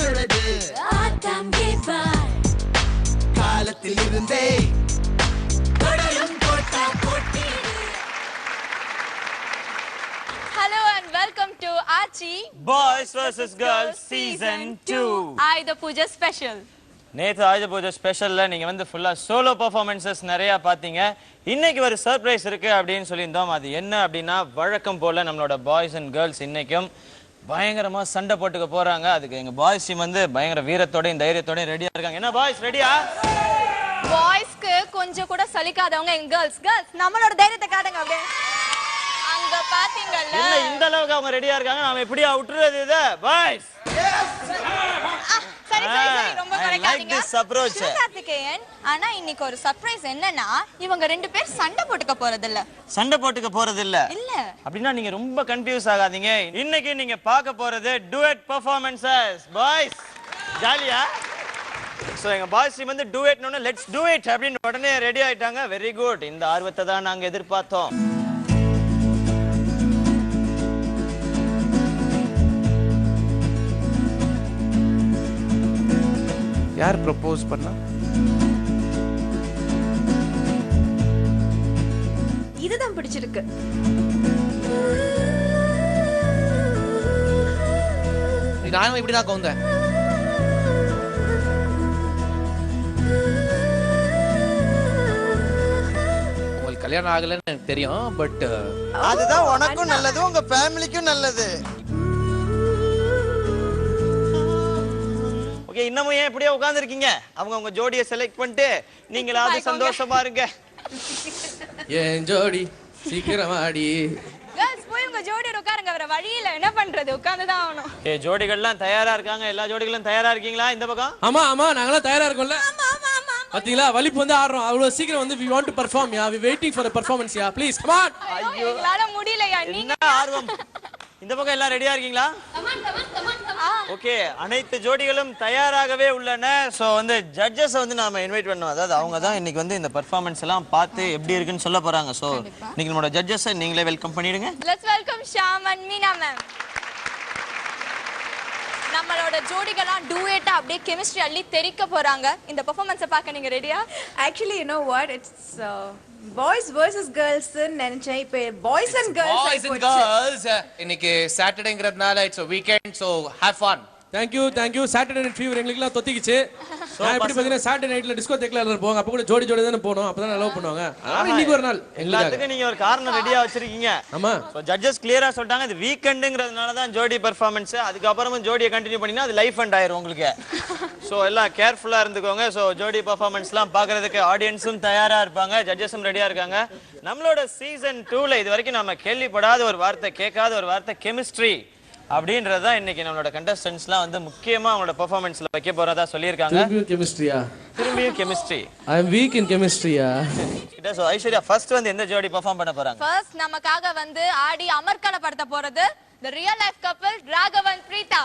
சொல்றது ஆட்டம் கேட்பார் காலத்தில் இருந்தே தொடரும் போட்டா போட்டி. Hello and welcome to Archie Boys vs Girls Season 2 Ayudha Puja Special. நேத்து ஆயுத பூஜை ஸ்பெஷல்ல நீங்க வந்து ஃபுல்லா சோலோ பெர்ஃபார்மன்சஸ் நிறைய பாத்தீங்க. இன்னைக்கு ஒரு சர்ப்ரைஸ் இருக்கு அப்படின்னு சொல்லியிருந்தோம். அது என்ன அப்படின்னா வழக்கம் போல நம்மளோட பாய்ஸ் அண்ட் கேர்ள்ஸ் இன்னைக்கும் பயங்கரமா சண்டை போட்டுக்க போறாங்க. அதுக்கு எங்க பாய்ஸ் டீம் வந்து பயங்கர வீரத்தோட தைரியத்தோட ரெடியா இருக்காங்க. என்ன பாய்ஸ் ரெடியா? பாய்ஸ்க்கு கொஞ்சம் கூட சலிக்காதவங்க எங்க கேர்ள்ஸ் நம்மளோட தைரியத்தை காட்டுங்க அப்படியே. அங்க பாத்தீங்கல்ல என்ன இந்த அளவுக்கு அவங்க ரெடியா இருக்காங்க. நாம எப்படியா விட்டுறது இத பாய்ஸ்? சரி ரொம்ப கரெக்டாங்க. சிவகார்த்திகேயன் ஆனா இன்னைக்கு ஒரு சர்ப்ரைஸ் என்னன்னா இவங்க ரெண்டு பேர் சண்டை போட்டுக்க போறது இல்ல. இல்ல அப்படினா நீங்க ரொம்ப கன்ஃபியூஸ் ஆகாதீங்க. இன்னைக்கு நீங்க பார்க்க போறது டுயட் பெர்ஃபார்மன்சஸ். பாய்ஸ் ஜாலியா? சோ எங்க பாய்ஸ் டீம் வந்து டுயட்னோன லெட்ஸ் டு இட் அப்படினு உடனே ரெடி ஆயிட்டாங்க. Very good. இந்த ஆர்வத்தை தான் நாங்க எதிர்பார்த்தோம். யார் ப்ரோபோஸ் பண்ணா? இதுதான் பிடிச்சிருக்கு. நானும் இப்படி தான் கவுந்தேன். உங்களுக்கு கல்யாணம் ஆகலன்னு எனக்கு தெரியும். பட் அதுதான் உனக்கும் நல்லது, உங்க ஃபேமிலிக்கும் நல்லது. ஓகே, இன்னமும் ஏன் இப்படியே உட்கார்ந்திருக்கீங்க? அவங்க உங்க ஜோடியை செலக்ட் பண்ணிட்டு நீங்களாவது சந்தோஷமா இருங்க. ஏன் ஜோடி சீக்கிரமாடி. கேர்ள்ஸ் போய் உங்க ஜோடியோட உட்காருங்க. வேற வழியில என்ன பண்றது, உட்கார்ந்து தான் ஆகணும். ஜோடிகள்லாம் தயாரா இருக்காங்க. எல்லா ஜோடிகளும் தயாரா இருக்கீங்களா? இந்த பக்கம் ஆமா நாங்களாம் தயாரா இருக்கோம்ல. பாத்தீங்களா வலிப்பு வந்து ஆடுறோம். அவ்வளவு சீக்கிரம் வந்து we want to perform yeah. we waiting for a performance yeah. please come on. ஐயோ எங்களால முடியலையா. என்ன ஆர்வம். இந்த பக்கம் எல்லாம் ரெடியா இருக்கீங்களா? ஓகே, அனைத்து ஜோடிகளும் தயாராகவே உள்ளன. சோ வந்து ஜட்ஜஸ் வந்து நாம இன்வைட் பண்ணோம். அதாவது அவங்க தான் இன்னைக்கு வந்து இந்த பெர்ஃபார்மன்ஸ் எல்லாம் பார்த்து எப்படி இருக்குன்னு சொல்ல போறாங்க. சோ இன்னைக்கு நம்மளோட ஜட்ஜஸ் நீங்களே வெல்கம் பண்ணிடுங்க. Let's welcome Sham and Meena ma'am. நம்மளோட ஜோடிகளா டூயட்டா அப்படியே கெமிஸ்ட்ரி அள்ளி தெறிக்க போறாங்க. இந்த பெர்ஃபார்மன்ஸை பார்க்க நீங்க ரெடியா? Actually, you know what? It's boys versus girls நினைச்சேன். இப்போ boys and girls. இன்னைக்கு சாட்டர்டேங்கிறதுனால it's a weekend, so have fun. Thank you Saturday night fever எங்களுக்குலாம் தொத்திக்கிச்சு. நான் எப்படி பாத்தீங்கன்னா சாட்டர்டே நைட்ல டிஸ்கோதேக்ல எல்லாரும் போவாங்க. அப்ப கூட ஜோடி தானே போறோம். அப்பதான் லவ் பண்ணுவாங்க. ஆனா இன்னைக்கு ஒரு நாள் எல்லாத்துக்கும் நீங்க ஒரு காரணம் ரெடியா வச்சிருக்கீங்க. ஆமா. சோ ஜட்ஜஸ் கிளியரா சொல்லிட்டாங்க இது வீக்கெண்ட்ங்கிறதுனால தான் ஜோடி பெர்ஃபார்மன்ஸ். அதுக்கு அப்புறமும் ஜோடியை கண்டினியூ பண்ணினா அது லைஃப் அண்ட் ஆயிரும் உங்களுக்கு. சோ எல்லாம் கேர்ஃபுல்லா இருந்துக்கோங்க. சோ ஜோடி பெர்ஃபார்மன்ஸ்லாம் பார்க்கிறதுக்கு ஆடியன்ஸும் தயாரா இருப்பாங்க, ஜட்ஜஸும் ரெடியா இருக்காங்க. நம்மளோட சீசன் 2ல இது வரைக்கும் நம்ம கேள்விப்படாத ஒரு வார்த்தை, கேட்காத ஒரு வார்த்தை கெமிஸ்ட்ரி அப்படின்றது தான் இன்னைக்கு நம்மளோட கண்டஸ்டன்ட்ஸ்லாம் வந்து முக்கியமா அவங்களோட பெர்ஃபார்மன்ஸ்ல வைக்க போறதா சொல்லியிருக்காங்க. திரும்பியும் chemistry. I am weak in chemistry yeah. So Aishwarya first வந்து எந்த ஜோடி பெர்ஃபார்ம் பண்ண போறாங்க? ஃபர்ஸ்ட் நமக்காக வந்து ஆடி அமர்க்கலப்படுத்த போறது the real life couple Raghavan Preetha.